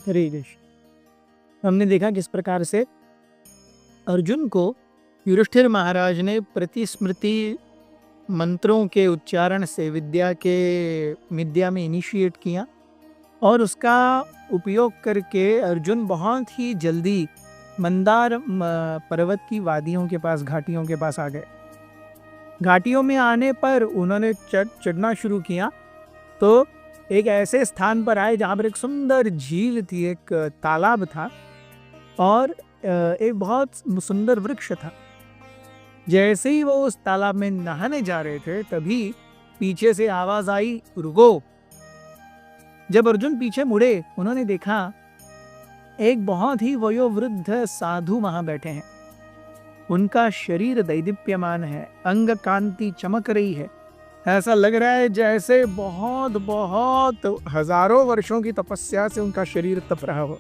हरे कृष्ण। हमने देखा किस प्रकार से अर्जुन को युधिष्ठिर महाराज ने प्रतिस्मृति मंत्रों के उच्चारण से विद्या में इनिशिएट किया और उसका उपयोग करके अर्जुन बहुत ही जल्दी मंदार पर्वत की वादियों के पास, घाटियों के पास आ गए। घाटियों में आने पर उन्होंने चढ़ना शुरू किया तो एक ऐसे स्थान पर आए जहाँ पर एक सुंदर झील थी, एक तालाब था और एक बहुत सुंदर वृक्ष था। जैसे ही वो उस तालाब में नहाने जा रहे थे तभी पीछे से आवाज आई, रुको। जब अर्जुन पीछे मुड़े उन्होंने देखा एक बहुत ही वयोवृद्ध साधु वहां बैठे हैं। उनका शरीर दैदीप्यमान है, अंग कांति चमक रही है। ऐसा लग रहा है जैसे बहुत बहुत हजारों वर्षों की तपस्या से उनका शरीर तप रहा हो।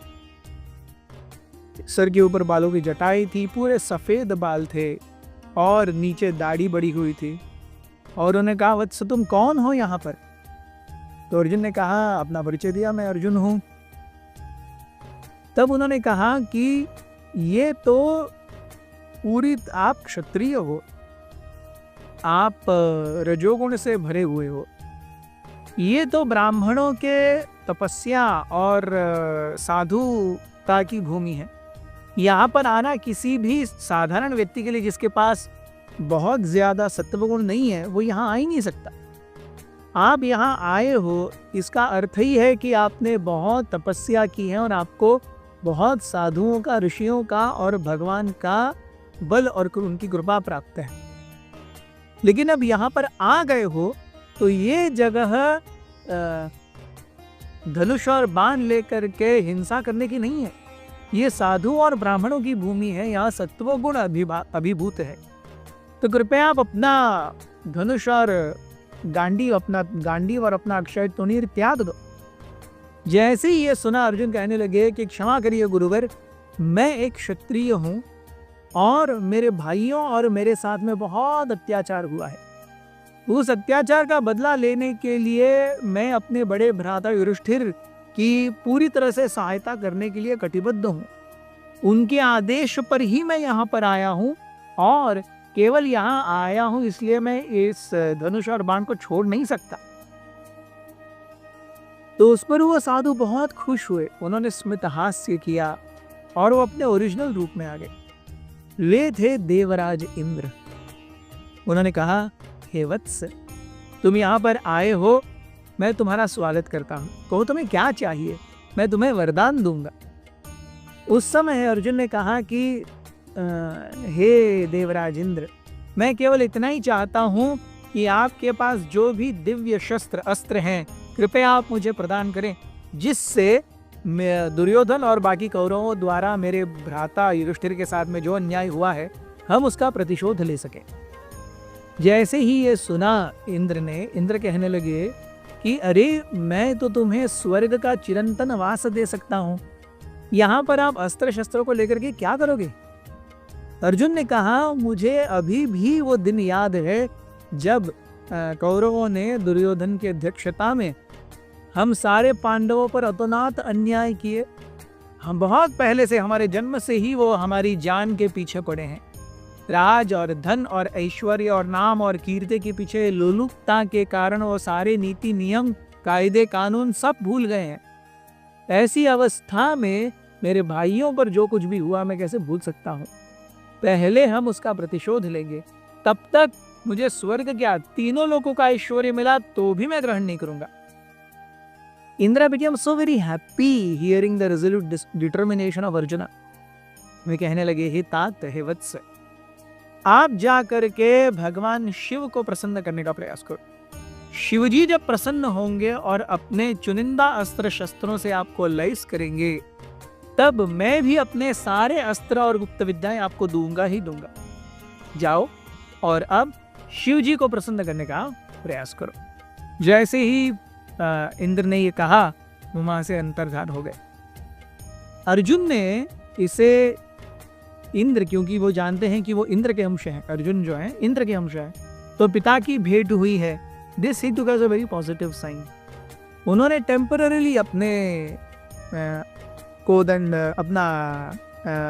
सर के ऊपर बालों की जटाई थी, पूरे सफेद बाल थे और नीचे दाढ़ी बड़ी हुई थी। और उन्होंने कहा, वत्स तुम कौन हो यहाँ पर? तो अर्जुन ने कहा, अपना परिचय दिया, मैं अर्जुन हूं। तब उन्होंने कहा कि ये तो पूरी आप क्षत्रिय हो, आप रजोगुण से भरे हुए हो। ये तो ब्राह्मणों के तपस्या और साधुता की भूमि है। यहाँ पर आना किसी भी साधारण व्यक्ति के लिए जिसके पास बहुत ज्यादा सत्वगुण नहीं है वो यहाँ आ ही नहीं सकता। आप यहाँ आए हो इसका अर्थ ही है कि आपने बहुत तपस्या की है और आपको बहुत साधुओं का, ऋषियों का और भगवान का बल और उनकी कृपा प्राप्त है। लेकिन अब यहाँ पर आ गए हो तो ये जगह धनुष और बाण लेकर के हिंसा करने की नहीं है। ये साधु और ब्राह्मणों की भूमि है, यहाँ सत्वगुण अभिभूत है। तो कृपया आप अपना धनुष और गांडी और अपना अक्षय तुनीर त्याग दो। जैसे ही ये सुना अर्जुन कहने लगे कि क्षमा करिए गुरुवर, मैं एक क्षत्रिय हूँ और मेरे भाइयों और मेरे साथ में बहुत अत्याचार हुआ है। उस अत्याचार का बदला लेने के लिए मैं अपने बड़े भ्राता युधिष्ठिर की पूरी तरह से सहायता करने के लिए कटिबद्ध हूँ। उनके आदेश पर ही मैं यहाँ पर आया हूँ और केवल यहाँ आया हूँ इसलिए मैं इस धनुष और बाण को छोड़ नहीं सकता। तो उस पर वो साधु बहुत खुश हुए, उन्होंने स्मित हास्य किया और वो अपने ओरिजिनल रूप में आ गए। ले थे देवराज इंद्र। उन्होंने कहा, हे वत्स, तुम यहाँ पर आए हो, मैं तुम्हारा स्वागत करता हूँ। कहो तुम्हें क्या चाहिए, मैं तुम्हें वरदान दूंगा। उस समय अर्जुन ने कहा कि हे देवराज इंद्र, मैं केवल इतना ही चाहता हूँ कि आपके पास जो भी दिव्य शस्त्र अस्त्र हैं कृपया आप मुझे प्रदान करें, जिससे दुर्योधन और बाकी कौरवों द्वारा मेरे भ्राता युधिष्ठिर के साथ में जो अन्याय हुआ है हम उसका प्रतिशोध ले सकें। जैसे ही ये सुना इंद्र कहने लगे कि अरे मैं तो तुम्हें स्वर्ग का चिरंतन वास दे सकता हूँ, यहाँ पर आप अस्त्र शस्त्रों को लेकर के क्या करोगे? अर्जुन ने कहा, मुझे अभी भी वो दिन याद है जब कौरवों ने दुर्योधन की अध्यक्षता में हम सारे पांडवों पर अतोनात अन्याय किए। हम बहुत पहले से, हमारे जन्म से ही वो हमारी जान के पीछे पड़े हैं। राज और धन और ऐश्वर्य और नाम और कीर्ति के पीछे लोलुपता के कारण वो सारे नीति नियम, कायदे, कानून सब भूल गए हैं। ऐसी अवस्था में मेरे भाइयों पर जो कुछ भी हुआ मैं कैसे भूल सकता हूँ? पहले हम उसका प्रतिशोध लेंगे, तब तक मुझे स्वर्ग क्या तीनों लोगों का ऐश्वर्य मिला तो भी मैं ग्रहण नहीं करूंगा। Indra became so very happy hearing the resolute determination of Arjuna. वे कहने लगे, हे तात, हे वत्स, आप जा करके भगवान शिव को प्रसन्न करने का प्रयास करो। शिवजी जब प्रसन्न होंगे और अपने चुनिंदा अस्त्र शस्त्रों से आपको लैस करेंगे तब मैं भी अपने सारे अस्त्र और गुप्त विद्याएं आपको दूंगा ही दूंगा। जाओ और अब शिवजी को प्रसन्न करने का प्रयास करो। जैसे ही इंद्र ने ये कहा वो वहां से अंतर्धान हो गए। अर्जुन ने इसे इंद्र, क्योंकि वो जानते हैं कि वो इंद्र के अंश हैं, अर्जुन जो है इंद्र के अंश है, तो पिता की भेंट हुई है, this he took as a very positive sign. उन्होंने टेम्पररीली अपने कोदंड, अपना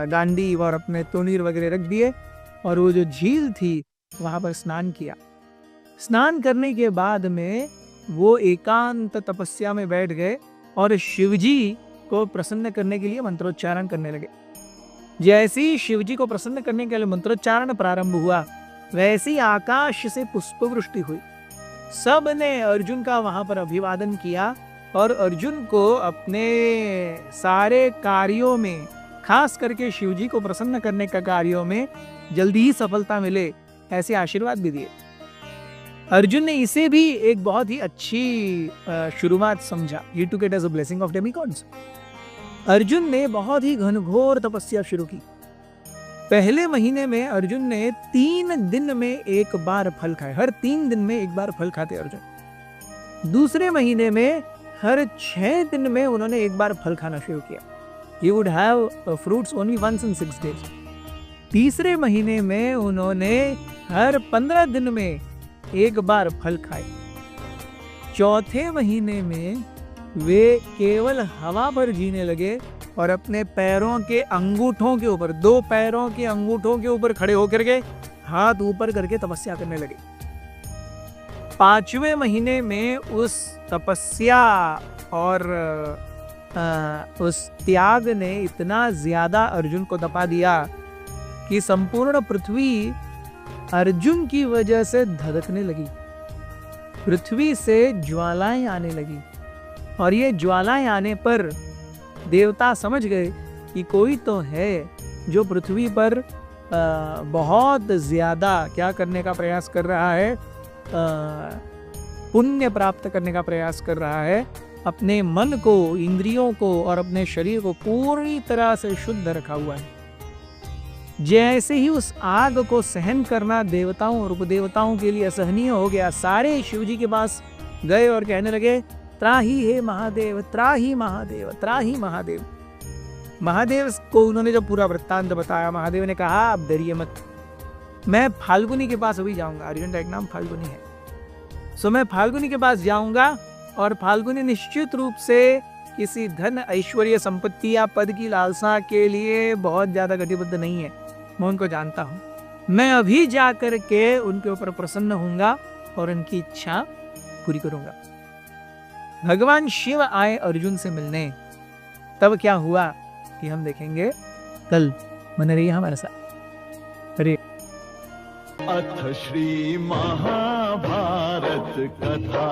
गांडीव और अपने तोनीर वगैरह रख दिए और वो जो झील थी वहां पर स्नान किया। स्नान करने के बाद में वो एकांत तपस्या में बैठ गए और शिवजी को प्रसन्न करने के लिए मंत्रोच्चारण करने लगे। जैसे ही शिवजी को प्रसन्न करने के लिए मंत्रोच्चारण प्रारंभ हुआ, वैसे ही आकाश से पुष्प वृष्टि हुई। सब ने अर्जुन का वहां पर अभिवादन किया और अर्जुन को अपने सारे कार्यों में, खास करके शिवजी को प्रसन्न करने का कार्यों में जल्दी ही सफलता मिले, ऐसे आशीर्वाद भी दिए। अर्जुन ने इसे भी एक बहुत ही अच्छी शुरुआत समझा। He took it as a blessing of demigods। Arjun ने बहुत ही घनघोर तपस्या शुरू की। पहले महीने में अर्जुन ने 3 दिन में एक बार फल खाए, हर 3 दिन में एक बार फल खाते अर्जुन। दूसरे महीने में हर 6 दिन में उन्होंने एक बार फल खाना शुरू किया। He would have fruits only once in 6 days। तीसरे महीने में उन्होंने हर 15 दिन में एक बार फल खाए। चौथे महीने में वे केवल हवा पर जीने लगे और अपने पैरों के अंगूठों के ऊपर, 2 पैरों के अंगूठों के ऊपर खड़े होकर के हाथ ऊपर करके तपस्या करने लगे। 5वें महीने में उस तपस्या और उस त्याग ने इतना ज्यादा अर्जुन को तपा दिया कि संपूर्ण पृथ्वी अर्जुन की वजह से धधकने लगी। पृथ्वी से ज्वालाएं आने लगी और ये ज्वालाएं आने पर देवता समझ गए कि कोई तो है जो पृथ्वी पर बहुत ज्यादा क्या करने का प्रयास कर रहा है, पुण्य प्राप्त करने का प्रयास कर रहा है। अपने मन को, इंद्रियों को और अपने शरीर को पूरी तरह से शुद्ध रखा हुआ है। जैसे ही उस आग को सहन करना देवताओं और उपदेवताओं के लिए असहनीय हो गया, सारे शिवजी के पास गए और कहने लगे, त्राही हे महादेव, त्राही महादेव, त्राही महादेव। महादेव को उन्होंने जब पूरा वृत्तांत बताया, महादेव ने कहा, आप डरिए मत, मैं फाल्गुनी के पास अभी जाऊंगा। अर्जुन का एक नाम फाल्गुनी है। सो मैं फाल्गुनी के पास जाऊंगा और फाल्गुनी निश्चित रूप से किसी धन, ऐश्वर्य, संपत्ति या पद की लालसा के लिए बहुत ज्यादा कटिबद्ध नहीं है। मैं उनको जानता हूँ। मैं अभी जा कर के उनके ऊपर प्रसन्न होऊंगा और उनकी इच्छा पूरी करूंगा। भगवान शिव आए अर्जुन से मिलने। तब क्या हुआ कि हम देखेंगे कल। बने रहिए हमारे साथ। हरे अथ श्री महाभारत कथा।